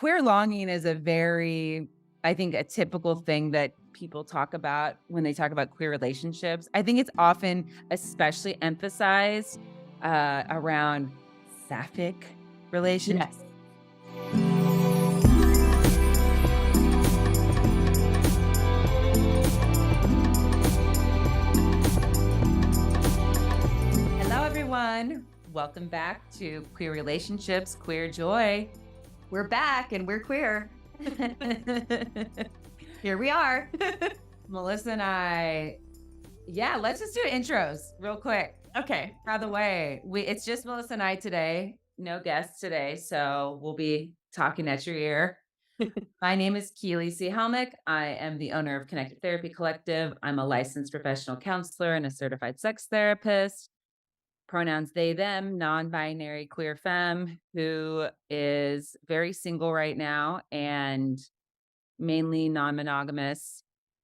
queer longing is a very, I think, a typical thing that people talk about when they talk about queer relationships. I think it's often especially emphasized around sapphic relationships. Yes. Hello, everyone. Welcome back to Queer Relationships, Queer Joy. We're back and we're queer. Here we are. Melissa and I, yeah, let's just do intros real quick. Okay. By the way, it's just Melissa and I today, no guests today, so we'll be talking at your ear. My name is Keely C. Helmick. I am the owner of Connected Therapy Collective. I'm a licensed professional counselor and a certified sex therapist. Pronouns they, them, non-binary queer femme who is very single right now and mainly non-monogamish,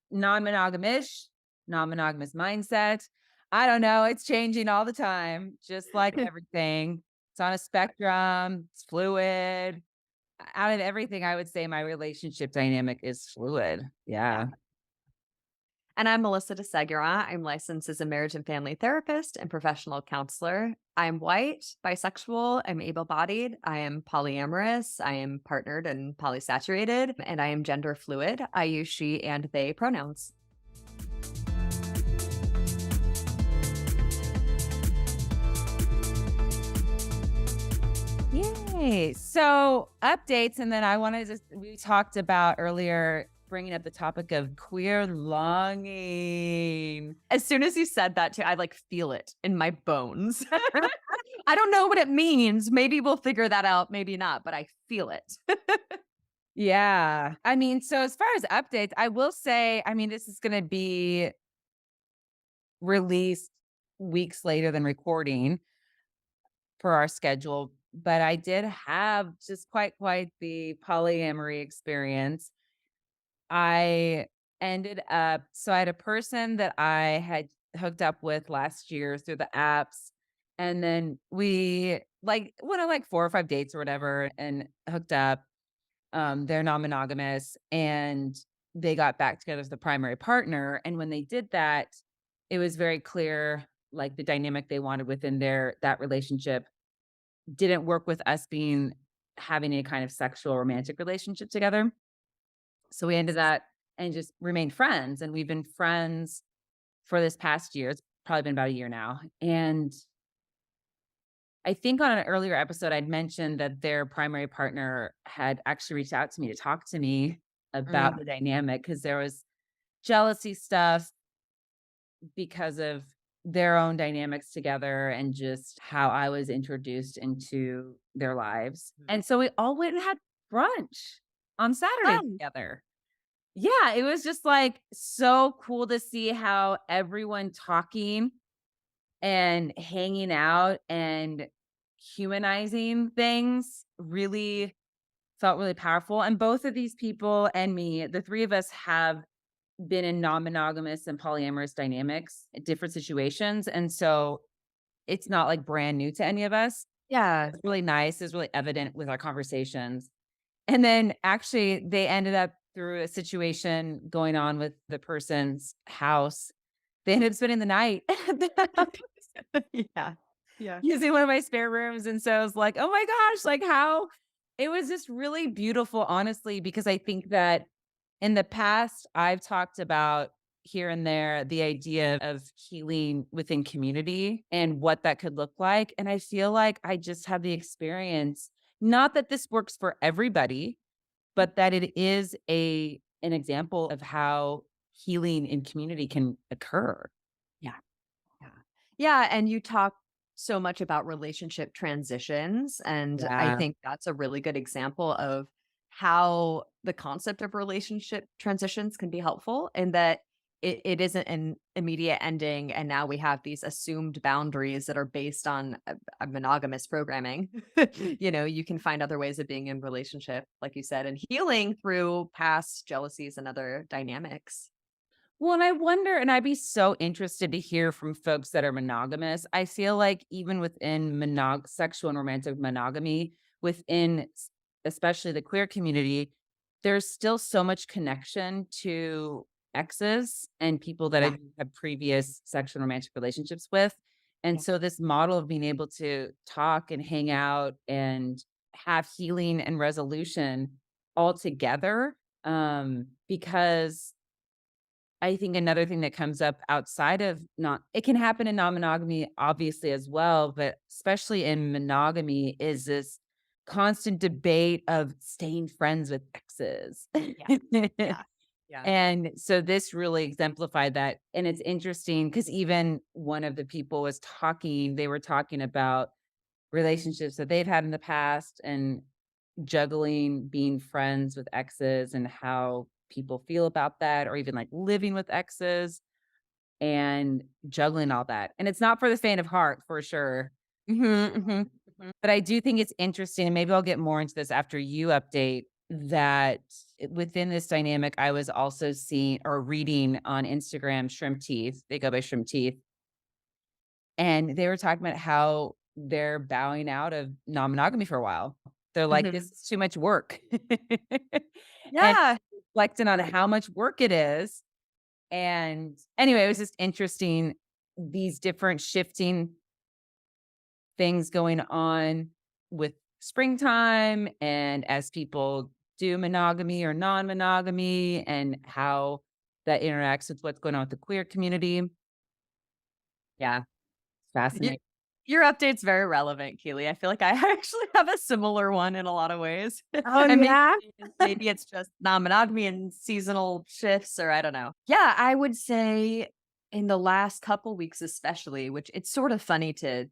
non-monogamous mindset. I don't know. It's changing all the time, just like everything. It's on a spectrum. It's fluid. Out of everything, I would say my relationship dynamic is fluid. Yeah. Yeah. And I'm Melissa DeSegura. I'm licensed as a marriage and family therapist and professional counselor. I'm white, bisexual, I'm able-bodied, I am polyamorous, I am partnered and polysaturated, and I am gender fluid. I use she and they pronouns. Yay. So updates. And then we talked about earlier bringing up the topic of queer longing. As soon as you said that too, I feel it in my bones. I don't know what it means. Maybe we'll figure that out, maybe not, but I feel it. Yeah. I mean, so as far as updates, I will say, I mean, this is going to be released weeks later than recording for our schedule, but I did have just quite the polyamory experience. I ended up so I had a person that I had hooked up with last year through the apps, and then we, went on, 4 or 5 dates or whatever and hooked up. They're non-monogamous, and they got back together as the primary partner, and when they did that, it was very clear, the dynamic they wanted within that relationship didn't work with us having a kind of sexual romantic relationship together. So we ended that and just remained friends, and we've been friends for this past year. It's probably been about a year now, and I think on an earlier episode, I'd mentioned that their primary partner had actually reached out to me to talk to me about Mm. the dynamic because there was jealousy stuff because of their own dynamics together and just how I was introduced into their lives. Mm. And so we all went and had brunch on Saturday Fun. together. Yeah, it was just, so cool to see how everyone talking and hanging out and humanizing things really felt really powerful, and both of these people and me, the 3 of us have been in non-monogamous and polyamorous dynamics in different situations, and so it's not, brand new to any of us. Yeah. It's really nice, it's really evident with our conversations. And then actually they ended up through a situation going on with the person's house. They ended up spending the night at the house Yeah. Yeah. using one of my spare rooms. And so I was like, oh my gosh, how it was just really beautiful, honestly, because I think that in the past, I've talked about here and there the idea of healing within community and what that could look like. And I feel like I just have the experience, not that this works for everybody, but that it is an example of how healing in community can occur. Yeah. Yeah. Yeah, and you talk so much about relationship transitions, and I Yeah. think that's a really good example of how the concept of relationship transitions can be helpful in that it isn't an immediate ending, and now we have these assumed boundaries that are based on a monogamous programming. You can find other ways of being in relationship, like you said, and healing through past jealousies and other dynamics. Well, and I wonder, and I'd be so interested to hear from folks that are monogamous. I feel like even within sexual and romantic monogamy, within especially the queer community, there's still so much connection to exes and people that Yeah. I had previous sexual and romantic relationships with. And Yeah. so this model of being able to talk and hang out and have healing and resolution all together, because I think another thing that comes up outside of not it can happen in non-monogamy obviously as well, but especially in monogamy is this constant debate of staying friends with exes. Yeah. Yeah. Yeah. And so this really exemplified that, and it's interesting because even one of the people was talking they were talking about relationships that they've had in the past and juggling being friends with exes and how people feel about that or even, like, living with exes and juggling all that, and it's not for the faint of heart, for sure, Mhm, mhm, mhm, but I do think it's interesting, and maybe I'll get more into this after you update, that within this dynamic, I was also seeing or reading on Instagram Shrimp Teeth, they go by Shrimp Teeth, and they were talking about how they're bowing out of non-monogamy for a while. They're like, mhm. "This is too much work." And Yeah. reflecting on how much work it is, and anyway, it was just interesting, these different shifting things going on with springtime and as people do monogamy or non-monogamy and how that interacts with what's going on with the queer community. Yeah, Y fascinating. your update's very relevant, Keely. I feel like I actually have a similar one in a lot of ways. Oh, And yeah? maybe it's just non-monogamy and seasonal shifts or I don't know. Yeah, I would say in the last couple weeks especially, which it's sort of funny to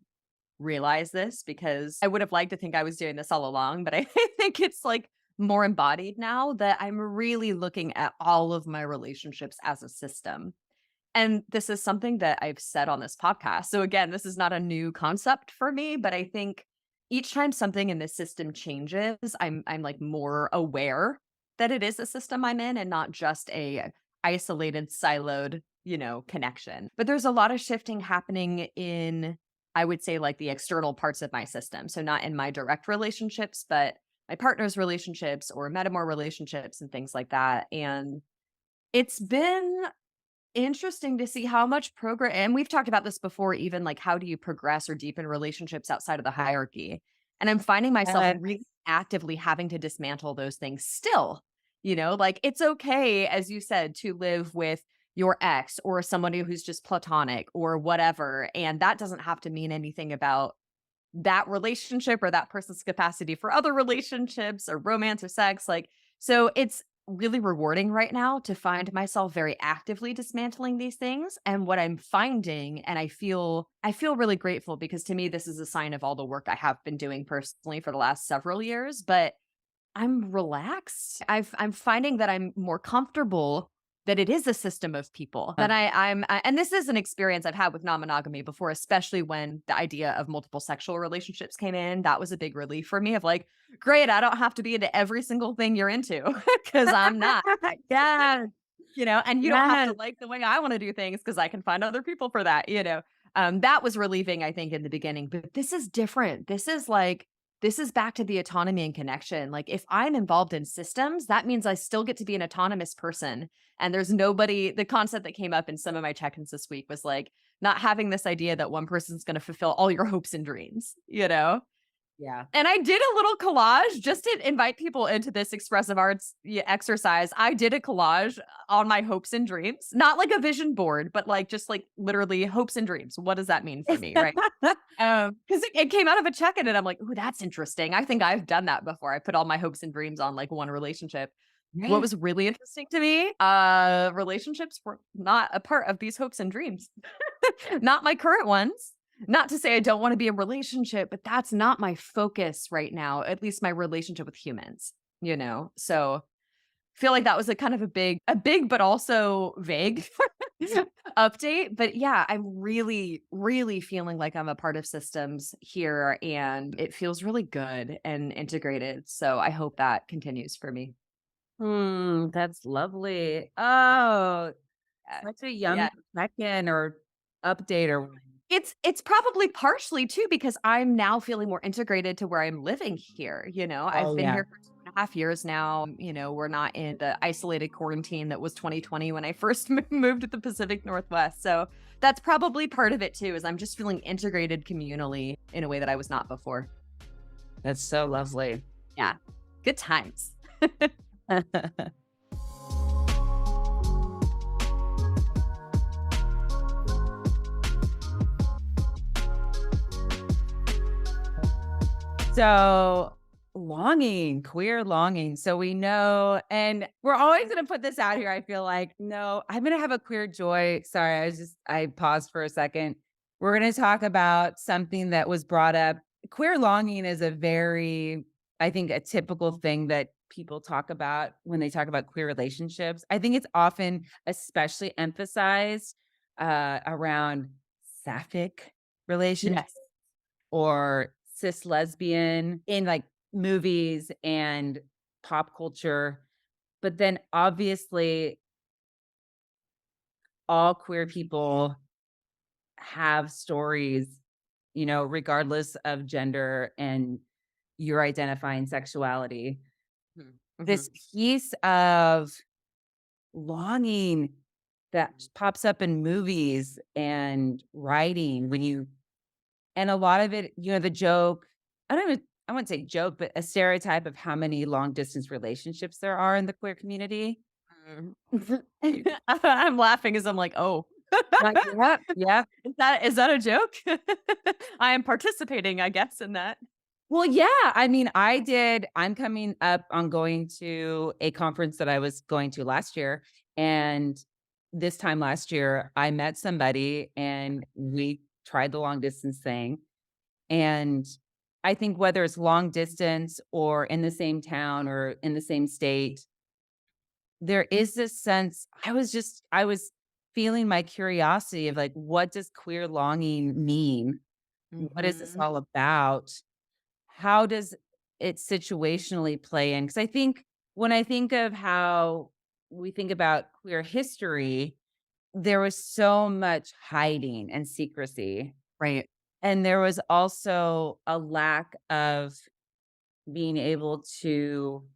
realize this because I would have liked to think I was doing this all along, but I think it's like more embodied now that I'm really looking at all of my relationships as a system. And this is something that I've said on this podcast. So again, this is not a new concept for me, but I think each time something in this system changes, I'm like more aware that it is a system I'm in and not just a isolated, siloed, connection. But there's a lot of shifting happening in, I would say, like the external parts of my system. So not in my direct relationships, but my partner's relationships or metamor relationships and things like that. And it's been interesting to see how much progress, and we've talked about this before, even like how do you progress or deepen relationships outside of the hierarchy? And I'm finding myself Yes. really actively having to dismantle those things still. Like it's okay, as you said, to live with your ex or somebody who's just platonic or whatever. And that doesn't have to mean anything about that relationship or that person's capacity for other relationships or romance or sex. Like, so it's really rewarding right now to find myself very actively dismantling these things. And what I'm finding, and I feel really grateful because to me, this is a sign of all the work I have been doing personally for the last several years. But I'm relaxed. I'm finding that I'm more comfortable that it is a system of people. That and this is an experience I've had with non-monogamy before, especially when the idea of multiple sexual relationships came in. That was a big relief for me of like, great, I don't have to be into every single thing you're into because I'm not. Yes, And you don't have to yes. like the way I want to do things because I can find other people for that. That was relieving, I think, in the beginning. But this is different. This is back to the autonomy and connection. Like, if I'm involved in systems, that means I still get to be an autonomous person. And there's nobody, the concept that came up in some of my check ins this week was like not having this idea that one person's going to fulfill all your hopes and dreams? Yeah. And I did a little collage just to invite people into this expressive arts exercise. I did a collage on my hopes and dreams, not like a vision board, but like just like literally hopes and dreams. What does that mean for me? Right. Because it came out of a check-in and I'm like, "Ooh, that's interesting. I think I've done that before." I put all my hopes and dreams on, like, one relationship. What Right. was really interesting to me, relationships were not a part of these hopes and dreams. Not my current ones. Not to say I don't wanna be in a relationship, but that's not my focus right now, at least my relationship with humans? So feel like that was a kind of a big but also vague update. But yeah, I'm really, really feeling like I'm a part of systems here and it feels really good and integrated. So I hope that continues for me. That's lovely. Oh, Yeah. such a Yeah. yummy check-in or update or It's probably partially too because I'm now feeling more integrated to where I'm living here, I've Oh, been yeah. here for 2.5 years now. We're not in the isolated quarantine that was 2020 when I first moved to the Pacific Northwest. So that's probably part of it too, is I'm just feeling integrated communally in a way that I was not before. That's so lovely. Yeah. Good times. So, longing, queer longing. So we know, and we're always going to put this out here. I feel like, no, I'm going to have a queer joy. Sorry, I paused for a second. We're going to talk about something that was brought up. Queer longing is a very, I think, a typical thing that people talk about when they talk about queer relationships. I think it's often especially emphasized around sapphic relationships Yes. or cis lesbian in like movies and pop culture. But then obviously all queer people have stories, regardless of gender and your identifying sexuality. Mhm. This Mhm. piece of longing that pops up in movies and writing and a lot of it, the joke I wouldn't say joke, but a stereotype of how many long distance relationships there are in the queer community. Mhm. I'm laughing as I'm like, "Oh." Like, yep, yep. Is that a joke? I am participating, I guess, in that. Well, yeah, I mean, I'm coming up on going to a conference that I was going to last year, and this time last year, I met somebody and we tried the long distance thing, and I think whether it's long distance or in the same town or in the same state, there is this sense I was feeling my curiosity of, like, what does queer longing mean? What is this Mhm. all about? How does it situationally play in? Because I think when I think of how we think about queer history, there was so much hiding and secrecy, Right. and there was also a lack of being able to,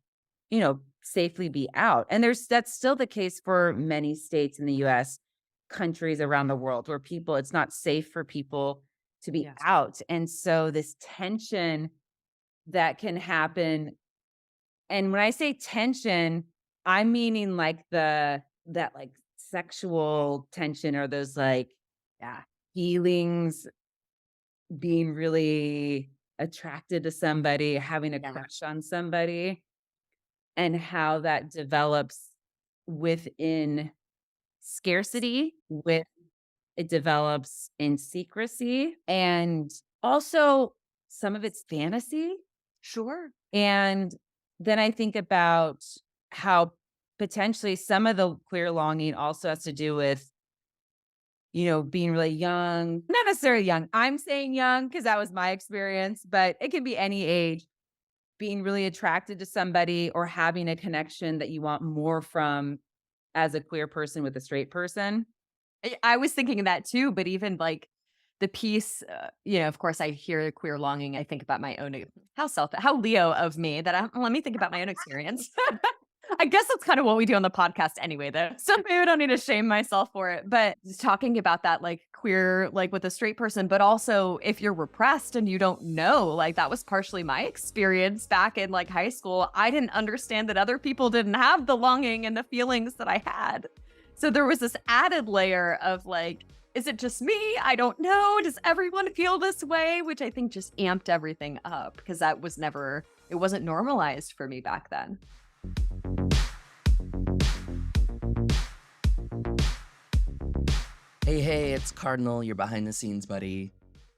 safely be out. And that's still the case for many states in the US, countries around the world where it's not safe for people to be Yes. out. And so this tension that can happen, and when I say tension, I'm meaning like that like sexual tension or those like Yeah. feelings, being really attracted to somebody, having a Yeah. crush on somebody, and how that develops within scarcity, with it develops in secrecy, and also some of it's fantasy. Sure. And then I think about how potentially some of the queer longing also has to do with, being really young, not necessarily young. I'm saying young because that was my experience, but it can be any age, being really attracted to somebody or having a connection that you want more from as a queer person with a straight person. I was thinking that too, but even like the piece, of course, I hear queer longing. I think about my own, how Leo of me that let me think about my own experience. I guess that's kind of what we do on the podcast anyway, though. So maybe I don't need to shame myself for it. But just talking about that, like queer, like with a straight person, but also if you're repressed and you don't know, like that was partially my experience back in like high school. I didn't understand that other people didn't have the longing and the feelings that I had. So there was this added layer of like, is it just me? I don't know. Does everyone feel this way? Which I think just amped everything up because it wasn't normalized for me back then. Hey, it's Cardinal, your behind the scenes buddy.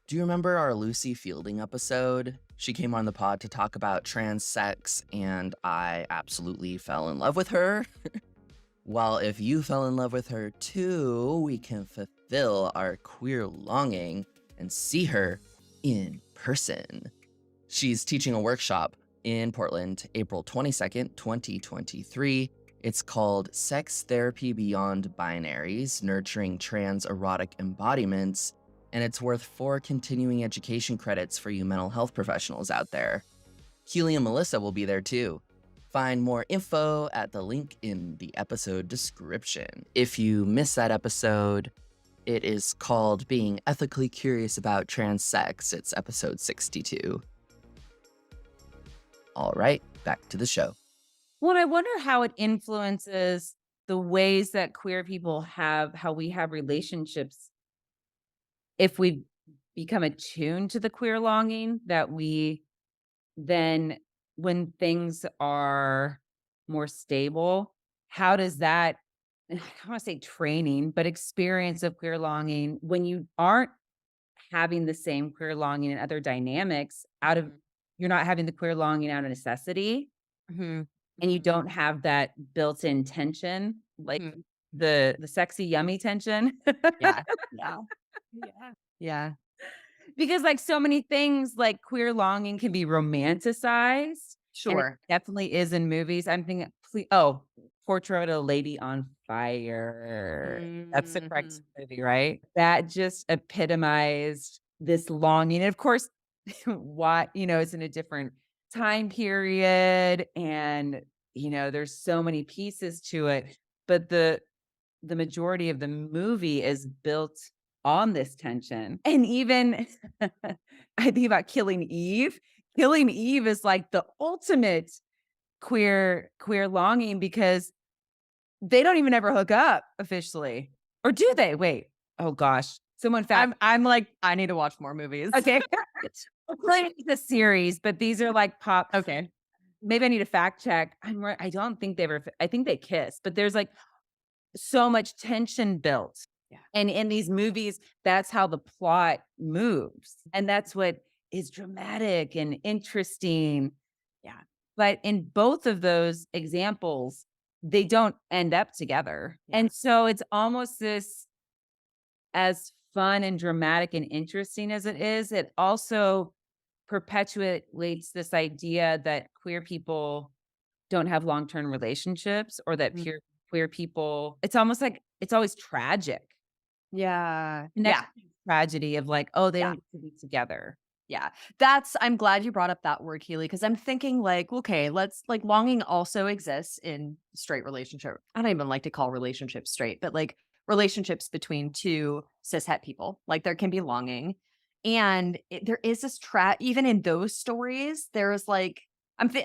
Do you remember our Lucy Fielding episode? She came on the pod to talk about trans sex, and I absolutely fell in love with her. Well, if you fell in love with her too, we can fulfill our queer longing and see her in person. She's teaching a workshop in Portland, April 22nd, 2023. It's called Sex Therapy Beyond Binaries, Nurturing Trans Erotic Embodiments. and it's worth 4 continuing education credits for you mental health professionals out there. Keely and Melissa will be there too. Find more info at the link in the episode description. If you missed that episode, it is called Being Ethically Curious About Trans Sex. It's episode 62. All right, back to the show. Well, I wonder how it influences the ways that queer people how we have relationships if we become attuned to the queer longing, that we then, when things are more stable, how does that, I don't want to say training, but experience of queer longing, when you aren't having the same queer longing and other dynamics out of, Mhm. you're not having the queer longing out of necessity, Mhm. and you Mhm. don't have that built-in tension, like Mhm. the sexy yummy tension. Yeah. Yeah. Yeah. Yeah. Because, like, so many things, like, queer longing can be romanticized, and it Sure. definitely is in movies. I'm thinking Portrait of a Lady on Fire. That's the correct Mhm. movie, right? That just epitomized this longing, and of course, why, it's in a different time period, and, there's so many pieces to it, but the majority of the movie is built on this tension. And even I think about Killing Eve. Killing Eve is like the ultimate queer longing, because they don't even ever hook up officially. Or do they? Wait. Oh gosh. Someone fact I'm like, I need to watch more movies. okay. It's a series, but these are like pop. Okay. Maybe I need to fact check. I don't think they ever I think they kiss, but there's like so much tension built. Yeah. And in these movies, that's how the plot moves. And that's what is dramatic and interesting. Yeah. But in both of those examples, they don't end up together. Yeah. And so it's almost this, as fun and dramatic and interesting as it is, it also perpetuates this idea that queer people don't have long-term relationships, or that Mhm. queer people, it's almost like it's always tragic. Yeah. Next Yeah. tragedy of like, oh, they Yeah. don't get to be together. Yeah. I'm glad you brought up that word, Keely, because I'm thinking like, okay, let's like longing also exists in straight relationship. I don't even like to call relationships straight, but like relationships between two cishet people. Like there can be longing. And there is this trap, even in those stories, there's like,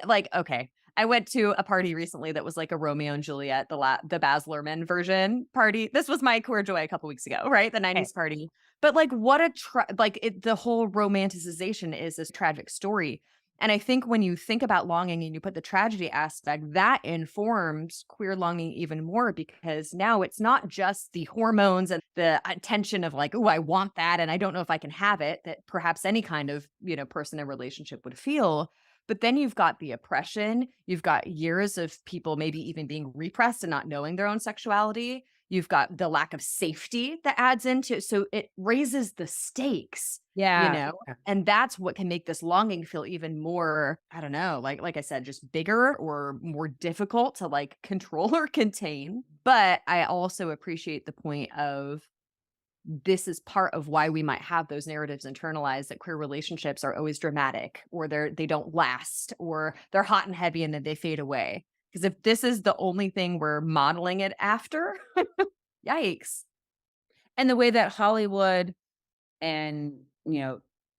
like, okay, I went to a party recently that was like a Romeo and Juliet, the Baz Luhrmann version party. This was my queer joy a couple weeks ago, right? The Okay. 90s party, but, like, what a like, the whole romanticization is this tragic story, and I think when you think about longing and you put the tragedy aspect, that informs queer longing even more, because now it's not just the hormones and the tension of like, "Ooh, I want that, and I don't know if I can have it," that perhaps any kind of, person in a relationship would feel, but then you've got the oppression, you've got years of people maybe even being repressed and not knowing their own sexuality, you've got the lack of safety that adds into, so it raises the stakes, you Yeah. know? And that's what can make this longing feel even more, I don't know, like I said, just bigger or more difficult to like control or contain. But I also appreciate the point of this is part of why we might have those narratives internalized that queer relationships are always dramatic, or they don't last, or they're hot and heavy and then they fade away. Because if this is the only thing we're modeling it after, yikes. And the way that Hollywood and,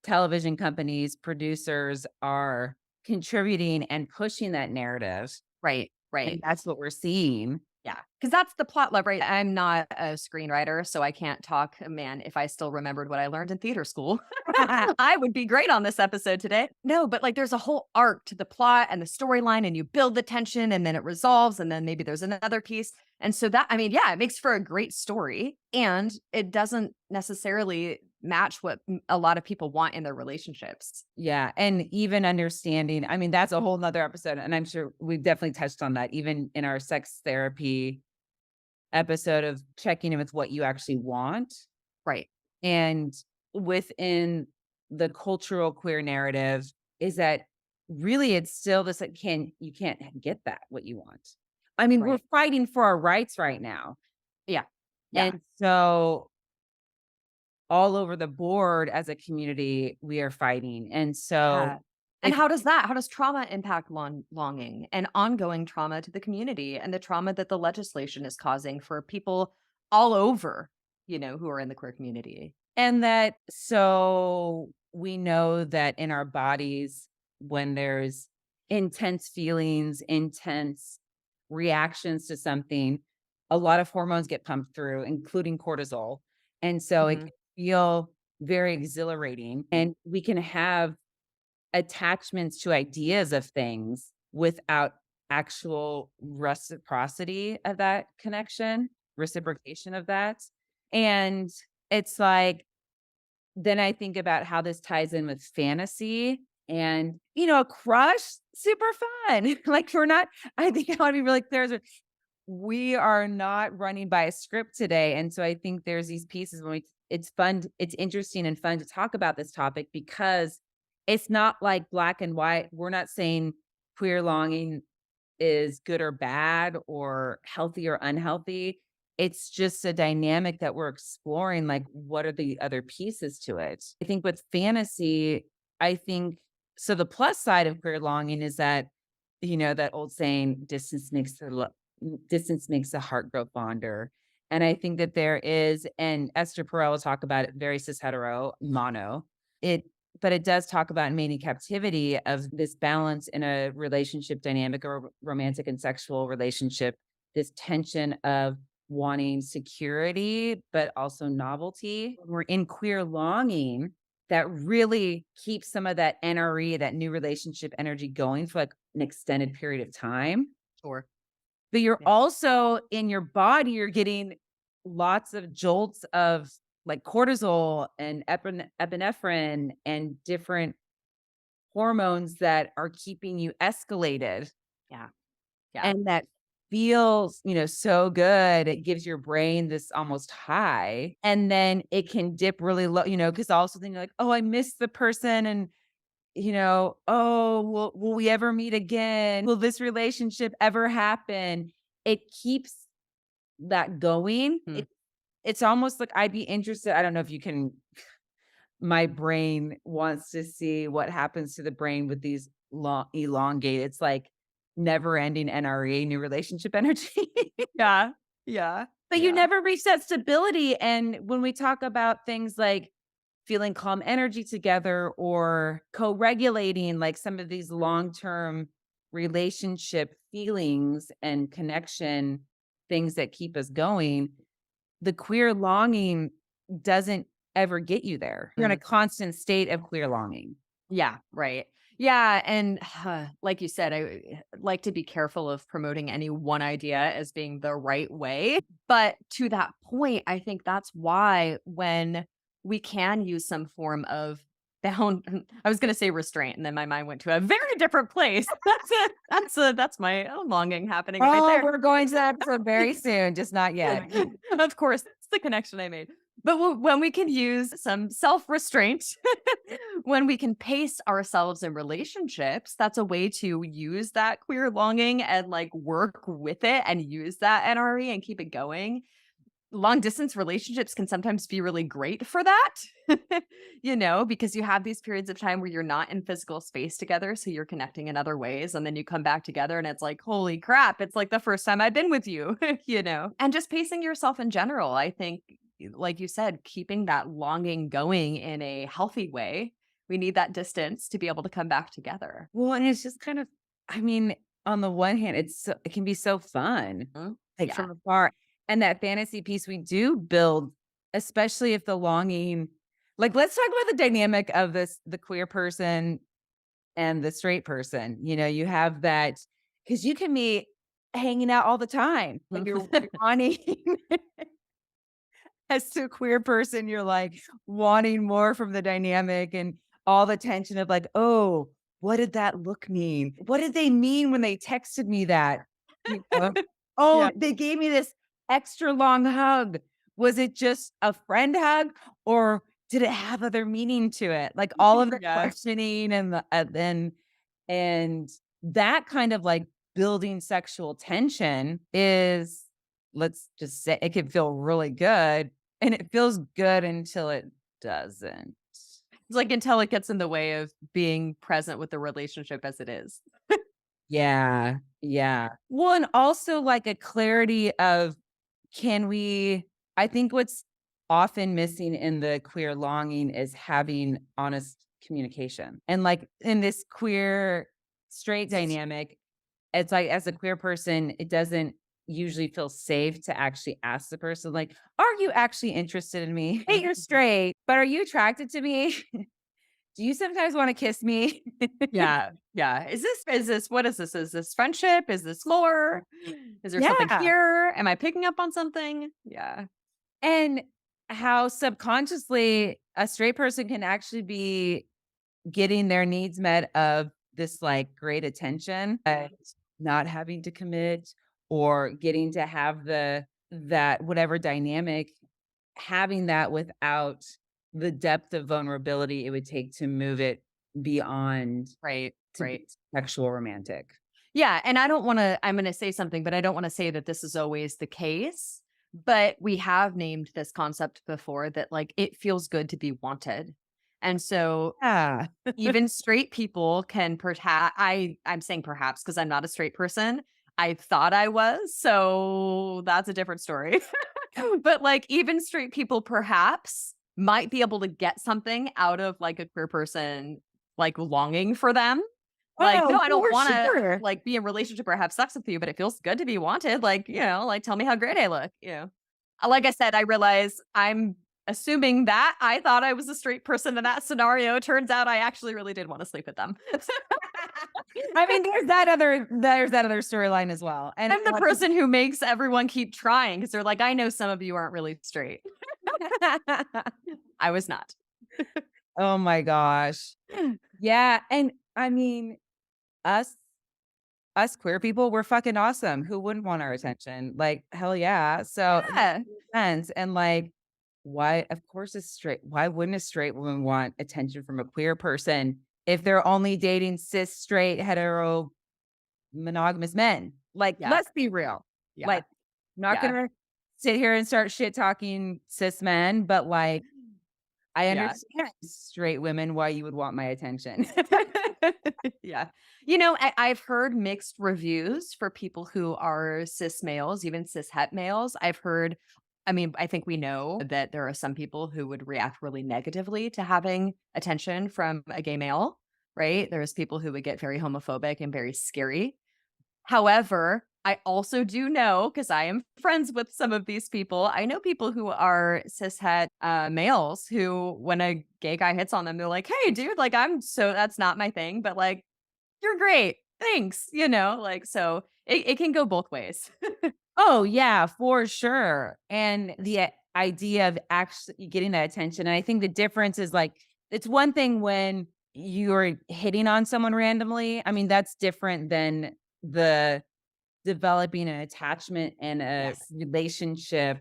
television companies, producers are contributing and pushing that narrative, Right, and right. that's what we're seeing. Yeah, because that's the plot love, right? I'm not a screenwriter, so I can't talk, man, if I still remembered what I learned in theater school, I would be great on this episode today. No, but, like, there's a whole arc to the plot and the storyline, and you build the tension, and then it resolves, and then maybe there's another piece, and so that, I mean, yeah, it makes for a great story, and it doesn't necessarily match what a lot of people want in their relationships. Yeah, and even understanding, I mean, that's a whole nother episode, and I'm sure we've definitely touched on that even in our sex therapy episode, of checking in with what you actually want. Right, And within the cultural queer narrative, is that really it's still this, like, you can't get that what you want. I mean, we're right. fighting for our rights right now. Yeah, yeah. And so all over the board as a community, we are fighting. And so Yeah. And if how does trauma impact longing and ongoing trauma to the community and the trauma that the legislation is causing for people all over, who are in the queer community? and that so we know that in our bodies, when there's intense feelings, intense reactions to something, a lot of hormones get pumped through, including cortisol. And so it Mhm. can feel very exhilarating. And we can have attachments to ideas of things without actual reciprocity of that connection, reciprocation of that. And it's like, then I think about how this ties in with fantasy and, a crush, super fun. Like, I think I want to be really clear. We are not running by a script today. And so I think there's these pieces it's fun, it's interesting and fun to talk about this topic because it's not like black and white. We're not saying queer longing is good or bad or healthy or unhealthy. It's just a dynamic that we're exploring, like, what are the other pieces to it? I think with fantasy, I think so the plus side of queer longing is that, that old saying, distance makes the heart grow fonder. And I think that there is, and Esther Perel will talk about it, very cis hetero, mono. It but it does talk about mating captivity of this balance in a relationship dynamic or romantic and sexual relationship, this tension of wanting security, but also novelty. When we're in queer longing, that really keeps some of that NRE, that new relationship energy going for like an extended period of time. Sure. But you're Yeah. also in your body, you're getting lots of jolts of like cortisol and epinephrine and different hormones that are keeping you escalated. Yeah. Yeah. And that feels, so good. It gives your brain this almost high. And then it can dip really low, because also then you're like, oh, I miss the person. And, oh, will we ever meet again? Will this relationship ever happen? It keeps that going. Hmm. It's almost like I'd be interested. I don't know if you can, my brain wants to see what happens to the brain with these long elongate. It's like never ending NRE, new relationship energy. Yeah. Yeah. But you Yeah. never reach that stability. And when we talk about things like feeling calm energy together or co-regulating, like some of these long-term relationship feelings and connection things that keep us going, the queer longing doesn't ever get you there. You're in a Mm. constant state of queer longing. Yeah, right. Yeah, and like you said, like to be careful of promoting any one idea as being the right way. But to that point, I think that's why when we can use some form of bound, I was going to say restraint, and then my mind went to a very different place. That's my own longing happening right Oh, there. we're going to that episode very soon, just not yet. Of course, that's the connection I made. But when we can use some self restraint, when we can pace ourselves in relationships, that's a way to use that queer longing and like work with it and use that NRE and keep it going. Long distance relationships can sometimes be really great for that, because you have these periods of time where you're not in physical space together. So you're connecting in other ways. And then you come back together and it's like, holy crap, it's like the first time I've been with you, and just pacing yourself in general. I think, like you said, keeping that longing going in a healthy way. We need that distance to be able to come back together. Well, and it's just kind of, I mean, on the one hand, it can be so fun, Mhm. like Yeah. from afar. And that fantasy piece we do build, especially if the longing, like, let's talk about the dynamic of the queer person and the straight person. You have that because you can be hanging out all the time, but you're wanting as to a queer person, you're like wanting more from the dynamic and all the tension of like, oh, what did that look mean? What did they mean when they texted me that? You know? Yeah. Oh, they gave me this extra long hug. Was it just a friend hug or did it have other meaning to it? Like all of the Yeah. questioning and that kind of like building sexual tension is, let's just say, it can feel really good and it feels good until it doesn't. It's like until it gets in the way of being present with the relationship as it is. Yeah, yeah. Well, and also like a clarity of can we I think what's often missing in the queer longing is having honest communication. And like in this queer straight dynamic, it's like as a queer person, it doesn't usually feel safe to actually ask the person like, "Are you actually interested in me? Hey, you're straight, but are you attracted to me? Do you sometimes want to kiss me?" Yeah. Yeah. Is this what is this? Is this friendship? Is this lore? Is there something Yeah. here? Am I picking up on something? Yeah. And how subconsciously a straight person can actually be getting their needs met of this like great attention, and not having to commit or getting to have that whatever dynamic, having that without the depth of vulnerability it would take to move it beyond Right. to be Right. sexual romantic. Yeah, and I don't wanna I'm gonna say something, but I don't wanna say that this is always the case, but we have named this concept before that, like, it feels good to be wanted. And so Yeah. even straight people can perhaps I'm saying perhaps because 'cause I'm not a straight person. I thought I was, so that's a different story. But, like, even straight people perhaps might be able to get something out of, like, a queer person, like, longing for them. Like, "No, Oh, I don't for wanna, sure. like, be in a relationship or have sex with you, but it feels good to be wanted." Like, like, "Tell me how great I look," you know? Like I said, I realize I'm assuming that I thought I was a straight person in that scenario. Turns out I actually really did wanna sleep with them. I mean, there's that other storyline as well, and I'm the person who makes everyone keep trying because 'cause they're like, "I know some of you aren't really straight." I was not. oh my gosh. Yeah, and I mean, us us queer people, we're fucking awesome. Who wouldn't want our attention? Like, hell yeah. So, it Yeah. makes sense, and, like, why of course why wouldn't a straight woman want attention from a queer person if they're only dating cis, straight, hetero, monogamous men? Like, Yeah. let's be real. Yeah. Like, I'm not Yeah. gonna sit here and start shit talking cis men, but, like, I Yeah. understand straight women why you would want my attention. Yeah. I've heard mixed reviews for people who are cis males, even cis het males. I think we know that there are some people who would react really negatively to having attention from a gay male, right? There's people who would get very homophobic and very scary. However, I also do know, because I am friends with some of these people, I know people who are cishet males who, when a gay guy hits on them, they're like, "Hey, dude, like, that's not my thing, but like, you're great. Thanks." Like, so it can go both ways. Oh, yeah, for sure, and the idea of actually getting that attention, and I think the difference is, like, it's one thing when you're hitting on someone randomly, I mean, that's different than the developing an attachment and a Yes, relationship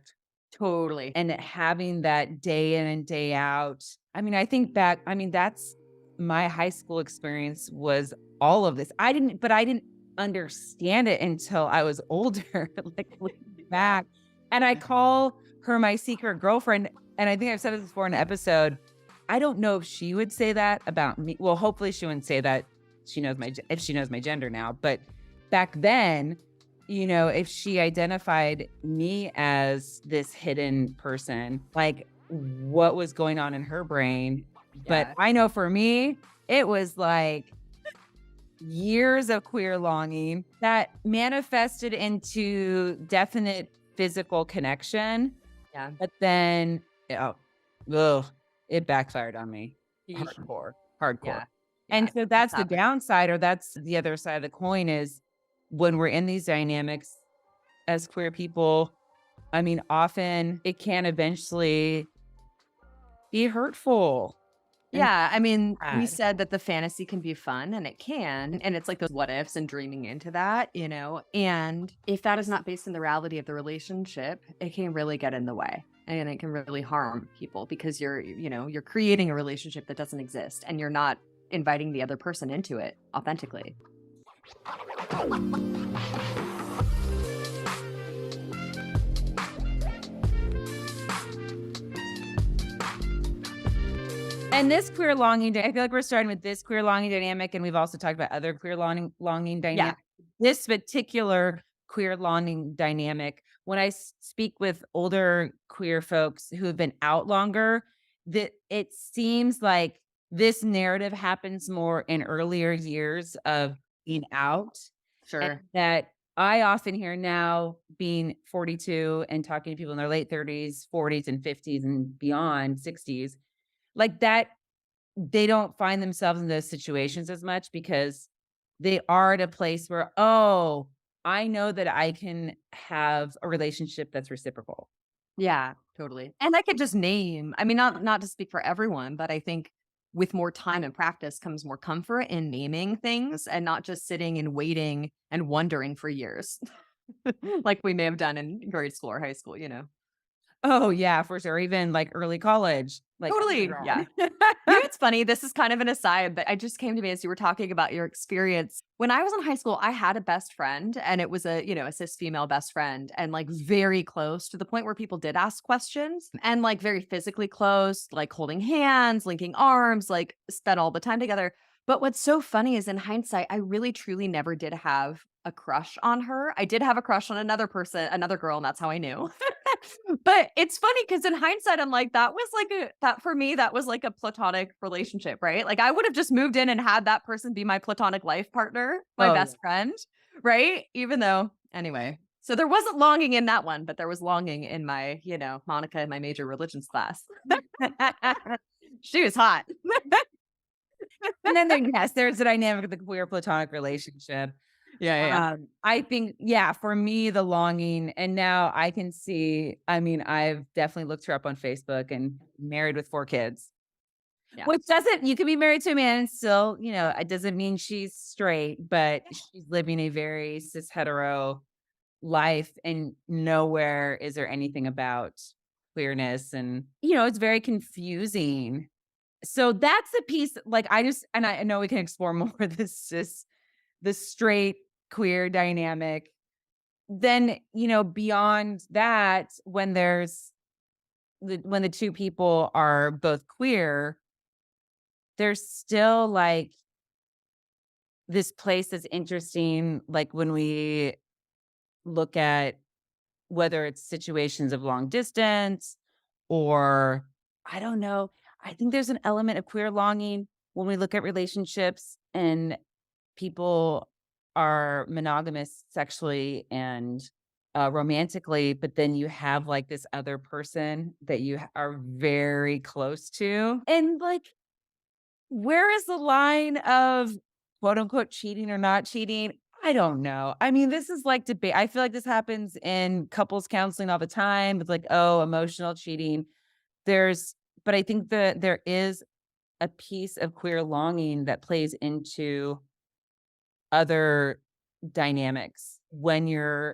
totally. and having that day in and day out. I mean, I think back that's my high school experience was all of this. I didn't understand it until I was older, like, looking back, and I call her my secret girlfriend, and I think I've said this before in an episode. I don't know if she would say that about me. Well, hopefully she wouldn't say that. If she knows my gender now, but back then, if she identified me as this hidden person, like, what was going on in her brain. But Yeah. I know for me, it was like years of queer longing that manifested into definite physical connection. Yeah. But then, oh, ugh, it backfired on me. Yeesh. Hardcore. Yeah. Yeah. And so that's the Happened. downside, or that's the other side of the coin is when we're in these dynamics as queer people, I mean, often it can eventually be hurtful and Yeah, I mean, we sad. said that the fantasy can be fun and it can, and it's like those what ifs and dreaming into that. And if that is not based in the reality of the relationship, it can really get in the way and it can really harm people because you're creating a relationship that doesn't exist and you're not inviting the other person into it authentically. And this queer longing, I feel like we're starting with this queer longing dynamic, and we've also talked about other queer longing Yeah, dynamic. This particular queer longing dynamic, when I speak with older queer folks who have been out longer, that it seems like this narrative happens more in earlier years of being out, and sure. that I often hear now, being 42 and talking to people in their late 30s, 40s, and 50s and beyond, 60s, like that they don't find themselves in those situations as much because they are at a place where, "Oh, I know that I can have a relationship that's reciprocal." Yeah, totally. And I could just name, I mean, not to speak for everyone, but I think with more time and practice comes more comfort in naming things and not just sitting and waiting and wondering for years like we may have done in grade school or high school, you know. Oh, yeah, for sure, even, like, early college, like, Totally. Yeah. undergrad. You know, it's funny. This is kind of an aside, but I just came to me as you were talking about your experience. When I was in high school, I had a best friend, and it was a, a cis female best friend, and like very close to the point where people did ask questions, and like very physically close, like holding hands, linking arms, like spent all the time together. But what's so funny is in hindsight, I really truly never did have a crush on her. I did have a crush on another person, another girl, and that's how I knew. But it's funny because in hindsight, I'm like, that was like that for me, that was like a platonic relationship, right? Like I would have just moved in and had that person be my platonic life partner, my Oh, yeah. best friend, right? Even though, anyway. So there wasn't longing in that one, but there was longing in my, Monica in my major religions class. She was hot. And then yes, there's the dynamic of the queer platonic relationship. Yeah, yeah, yeah. I think, yeah, for me, the longing, and now I can see, I mean, I've definitely looked her up on Facebook and married with 4 kids, Yeah. which doesn't you can be married to a man and still, it doesn't mean she's straight, but she's living a very cis hetero life, and nowhere is there anything about queerness, and, it's very confusing. So that's the piece, like, I know we can explore more of the straight queer dynamic. Then, beyond that, when the 2 people are both queer, there's still, like, this place that's interesting, like, when we look at whether it's situations of long distance, or I don't know, I think there's an element of queer longing when we look at relationships and people are monogamous sexually and romantically, but then you have like this other person that you are very close to. And like, where is the line of quote unquote cheating or not cheating? I don't know. I mean, this is like debate. I feel like this happens in couples counseling all the time with like, oh, emotional cheating. But I think that there is a piece of queer longing that plays into other dynamics when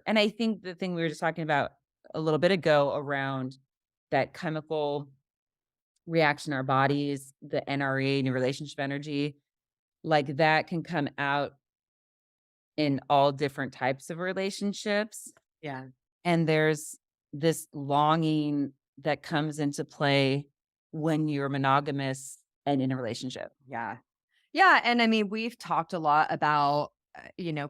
and I think the thing we were just talking about a little bit ago around that chemical reaction in our bodies, the NRE, new relationship energy, like that can come out in all different types of relationships. Yeah. And there's this longing that comes into play when you're monogamous and in a relationship. Yeah. Yeah, and I mean, we've talked a lot about,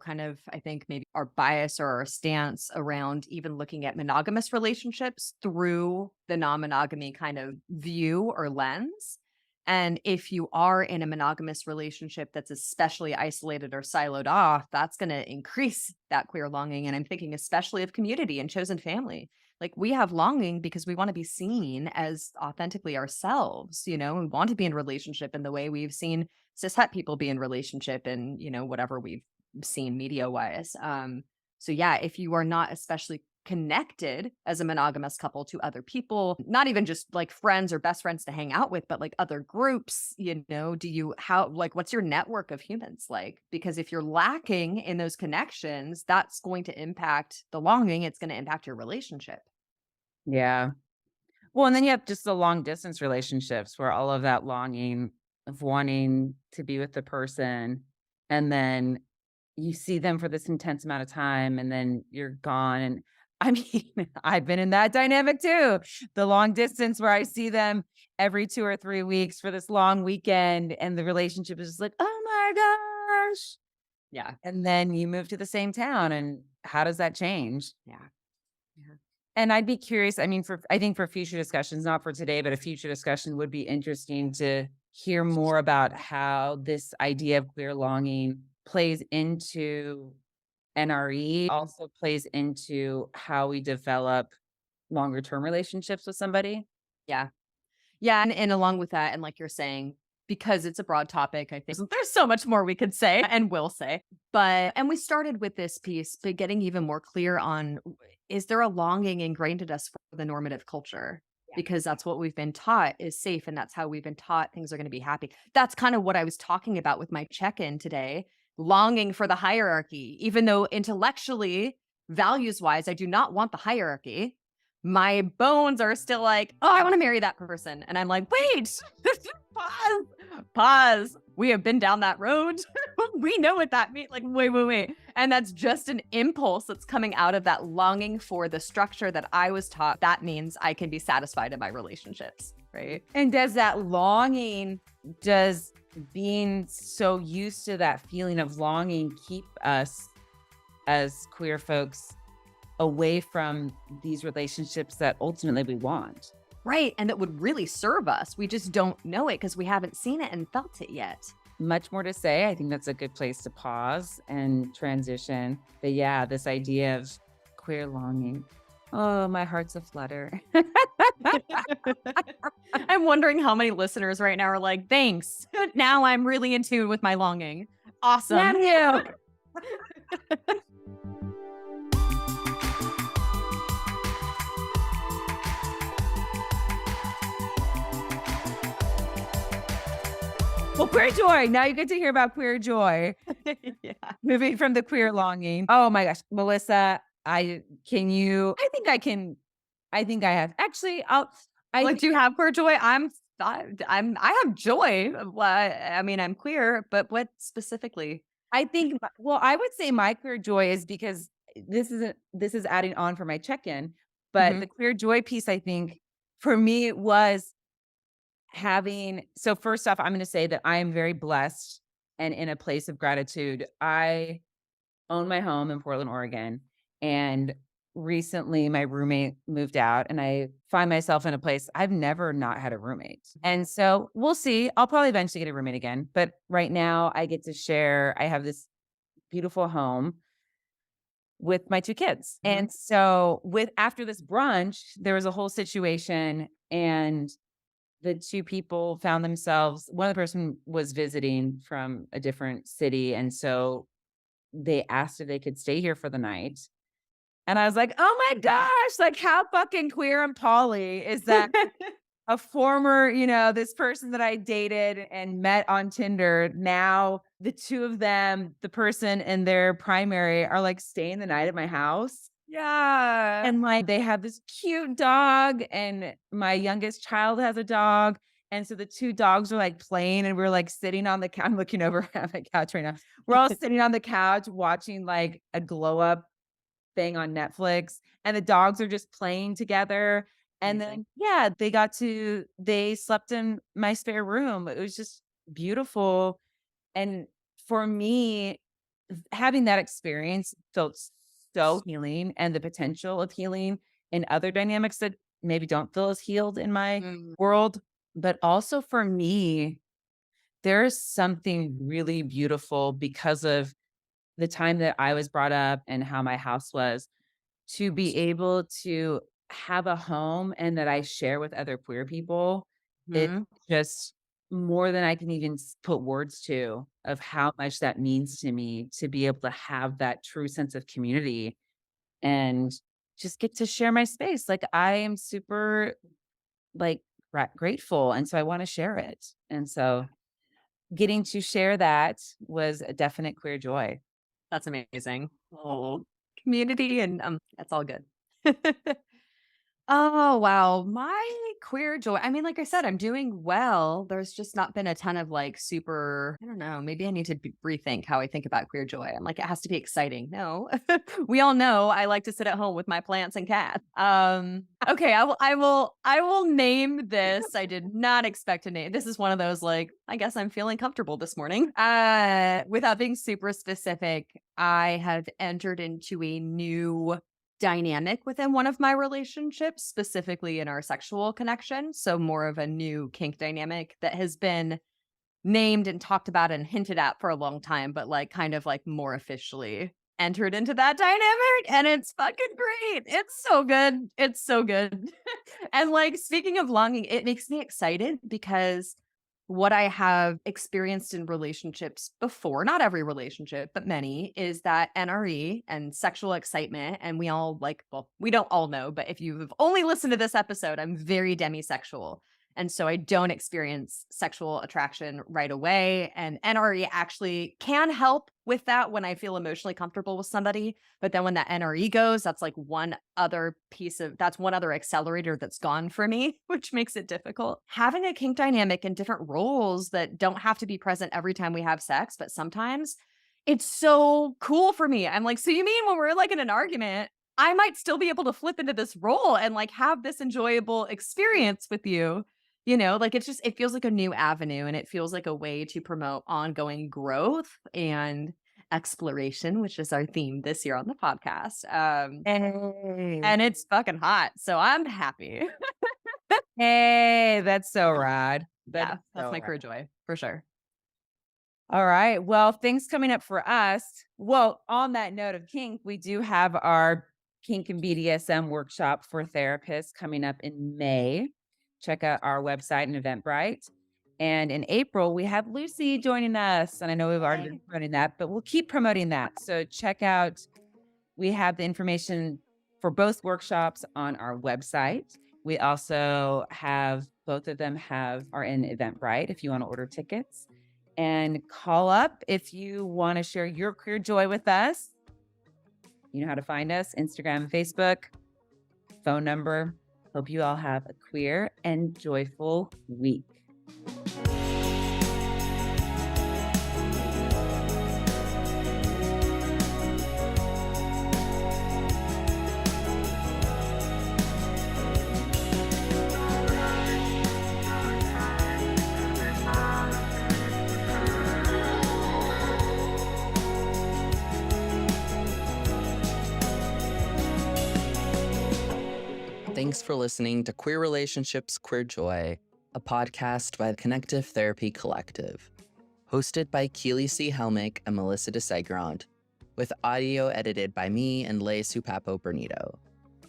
kind of, I think maybe our bias or our stance around even looking at monogamous relationships through the non monogamy kind of view or lens. And if you are in a monogamous relationship that's especially isolated or siloed off, that's going to increase that queer longing. And I'm thinking especially of community and chosen family. Like we have longing because we want to be seen as authentically ourselves, we want to be in relationship in the way we've seen cis het people be in relationship and whatever we've seen media wise. So yeah, if you are not especially connected as a monogamous couple to other people, not even just like friends or best friends to hang out with, but like other groups, do you how like what's your network of humans like? Because if you're lacking in those connections, that's going to impact the longing, it's going to impact your relationship. Yeah. Well, and then you have just the long distance relationships where all of that longing of wanting to be with the person, and then you see them for this intense amount of time and then you're gone. And I mean, I've been in that dynamic too. The long distance where I see them every 2 or 3 weeks for this long weekend, and the relationship is just like, "Oh my gosh." Yeah. And then you move to the same town, and how does that change? Yeah. Yeah. And I'd be curious, I mean, I think for future discussions, not for today, but a future discussion would be interesting to hear more about how this idea of queer longing plays into NRE, also plays into how we develop longer term relationships with somebody. Yeah. Yeah, and along with that, and like you're saying, because it's a broad topic, I think there's so much more we could say and will say. But and we started with this piece, but getting even more clear on is there a longing ingrained in us for the normative culture? Yeah. Because that's what we've been taught is safe, and that's how we've been taught things are going to be happy. That's kind of what I was talking about with my check-in today, longing for the hierarchy, even though intellectually, values-wise, I do not want the hierarchy. My bones are still like, "Oh, I wanna marry that person." And I'm like, "Wait, pause, pause. We have been down that road. We know what that means. Like, wait, wait, wait." And that's just an impulse that's coming out of that longing for the structure that I was taught. That means I can be satisfied in my relationships, right? And does that longing, does being so used to that feeling of longing keep us as queer folks away from these relationships that ultimately we want? Right, and that would really serve us. We just don't know it because we haven't seen it and felt it yet. Much more to say. I think that's a good place to pause and transition. But yeah, this idea of queer longing. Oh, my heart's aflutter. I'm wondering how many listeners right now are like, "Thanks. Now I'm really in tune with my longing." Awesome. Damn you. Well, queer joy. Now you get to hear about queer joy. Yeah. Moving from the queer longing. Oh my gosh, Melissa, I think I can, I think I have. Actually, I Like, think do you have queer joy? I have joy. I mean, I'm queer, but what specifically? well, I would say my queer joy is because this is adding on for my check-in, but Mhm. the queer joy piece, I think for me it was having, so first off, I'm going to say that I am very blessed and in a place of gratitude. I own my home in Portland, Oregon, and recently my roommate moved out and I find myself in a place I've never not had a roommate. And so we'll see. I'll probably eventually get a roommate again, but right now I get to share, I have this beautiful home with my 2 kids. And so with after this brunch, there was a whole situation, and the 2 people found themselves, one of the person was visiting from a different city, and so they asked if they could stay here for the night. And I was like, "Oh my gosh, like how fucking queer and poly is that?" A former, this person that I dated and met on Tinder, now the 2 of them, the person and their primary are like staying the night at my house. Yeah. And like they have this cute dog, and my youngest child has a dog. And so the 2 dogs are like playing, and we're like sitting on the couch. I'm looking over at my couch right now. We're all sitting on the couch watching like a glow up thing on Netflix, and the dogs are just playing together. And Amazing. then, yeah, they slept in my spare room. It was just beautiful. And for me, having that experience felt so healing, and the potential of healing in other dynamics that maybe don't feel as healed in my Mm. world. But also for me, there's something really beautiful because of the time that I was brought up and how my house was, to be able to have a home and that I share with other queer people. It's Mhm. just more than I can even put words to, of how much that means to me to be able to have that true sense of community and just get to share my space. Like I am super like grateful. And so I want to share it. And so getting to share that was a definite queer joy. That's amazing. Oh, community and, that's all good. Oh, wow. My queer joy. I mean, like I said, I'm doing well. There's just not been a ton of like super, I don't know, maybe I need to rethink how I think about queer joy. I'm like, it has to be exciting. No, we all know I like to sit at home with my plants and cats. Okay. I will name this. I did not expect to name. This is one of those like, I guess I'm feeling comfortable this morning. Without being super specific, I have entered into a new dynamic within one of my relationships, specifically in our sexual connection. So, more of a new kink dynamic that has been named and talked about and hinted at for a long time, but like kind of like more officially entered into that dynamic. And it's fucking great. It's so good. It's so good. And like, speaking of longing, it makes me excited because what I have experienced in relationships before, not every relationship, but many, is that NRE and sexual excitement. And we all like, well, we don't all know, but if you've only listened to this episode, I'm very demisexual. And so I don't experience sexual attraction right away. And NRE actually can help with that when I feel emotionally comfortable with somebody. But then when that NRE goes, that's like that's one other accelerator that's gone for me, which makes it difficult. Having a kink dynamic and different roles that don't have to be present every time we have sex, but sometimes it's so cool for me. I'm like, so you mean when we're like in an argument, I might still be able to flip into this role and like have this enjoyable experience with you? Like it feels like a new avenue and it feels like a way to promote ongoing growth and exploration, which is our theme this year on the podcast. Hey. And it's fucking hot. So I'm happy. Hey, that's so rad. That Yeah, is that's so my rad. career joy for sure. All right. Well, things coming up for us. Well, on that note of kink, we do have our kink and BDSM workshop for therapists coming up in May. Check out our website and Eventbrite. And in April, we have Lucy joining us. And I know we've already been Yay. promoting that, but we'll keep promoting that. So check out, we have the information for both workshops on our website. We also have both of them are in Eventbrite if you want to order tickets. And call up if you want to share your queer joy with us. You know how to find us: Instagram, Facebook, phone number. Hope you all have a queer and joyful week. Thanks for listening to Queer Relationships, Queer Joy, a podcast by the Connective Therapy Collective, hosted by Keely C. Helmick and Melissa DeSegrand, with audio edited by me and Leigh Supapo Bernito.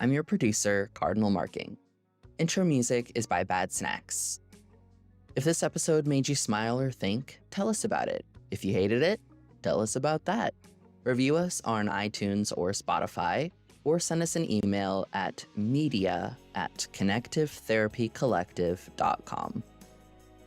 I'm your producer, Cardinal Marking. Intro music is by Bad Snacks. If this episode made you smile or think, tell us about it. If you hated it, tell us about that. Review us on iTunes or Spotify, or send us an email at media@connectivetherapycollective.com.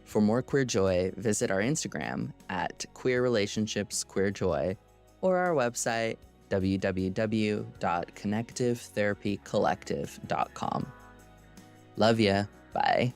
For more queer joy, visit our Instagram at Queer Relationships Queer Joy, or our website www.connectivetherapycollective.com. Love ya. Bye.